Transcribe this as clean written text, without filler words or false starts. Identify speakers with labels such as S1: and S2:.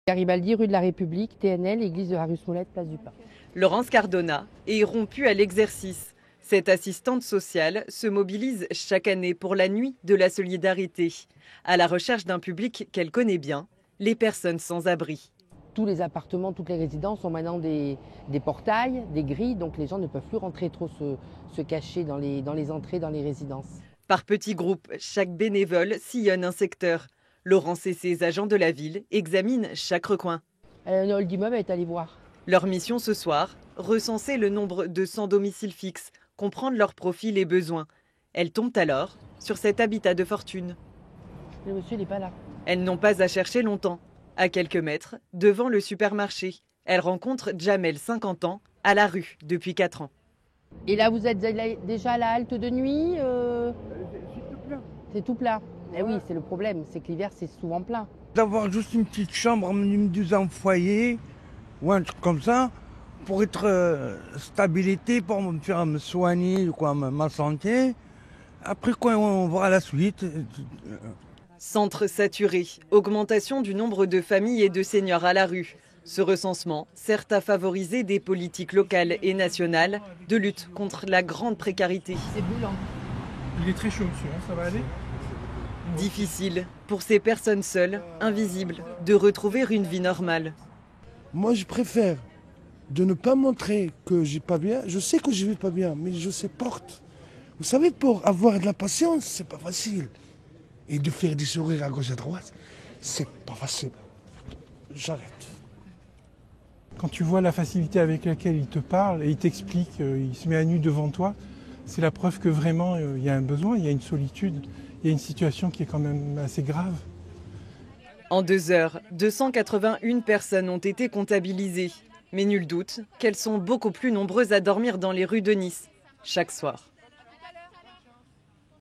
S1: Garibaldi, rue de la République, TNL, église de la rue Smollett, place du Pin.
S2: Laurence Cardona est rompue à l'exercice. Cette assistante sociale se mobilise chaque année pour la nuit de la solidarité, à la recherche d'un public qu'elle connaît bien, les personnes sans abri.
S1: Tous les appartements, toutes les résidences ont maintenant des portails, des grilles, donc les gens ne peuvent plus rentrer trop se cacher dans les entrées, dans les résidences.
S2: Par petits groupes, chaque bénévole sillonne un secteur. Laurence et ses agents de la ville examinent chaque recoin.
S1: Un hall d'immeuble est allé voir.
S2: Leur mission ce soir, recenser le nombre de sans domicile fixe, comprendre leur profil et besoins. Elles tombent alors sur cet habitat de fortune.
S1: Le monsieur n'est pas là.
S2: Elles n'ont pas à chercher longtemps. À quelques mètres, devant le supermarché, elles rencontrent Jamel, 50 ans, à la rue depuis 4 ans.
S1: Et là, vous êtes déjà à la halte de nuit C'est tout plat. Eh oui, c'est le problème, c'est que l'hiver, c'est souvent plein.
S3: D'avoir juste une petite chambre, un foyer ou un truc comme ça, pour être stabilité, pour me faire me soigner, quoi, ma santé. Après, quoi, on verra la suite.
S2: Centre saturé, augmentation du nombre de familles et de seniors à la rue. Ce recensement sert à favoriser des politiques locales et nationales de lutte contre la grande précarité.
S1: C'est brûlant.
S4: Il est très chaud, monsieur, ça va aller?
S2: Difficile pour ces personnes seules, invisibles, de retrouver une vie normale.
S5: Moi, je préfère de ne pas montrer que j'ai pas bien. Je sais que je vais pas bien, mais je supporte. Vous savez, pour avoir de la patience, c'est pas facile. Et de faire des sourires à gauche et à droite, c'est pas facile. J'arrête.
S4: Quand tu vois la facilité avec laquelle il te parle et il t'explique, il se met à nu devant toi, c'est la preuve que vraiment il y a un besoin, il y a une solitude, il y a une situation qui est quand même assez grave.
S2: En 2 heures, 281 personnes ont été comptabilisées. Mais nul doute qu'elles sont beaucoup plus nombreuses à dormir dans les rues de Nice chaque soir.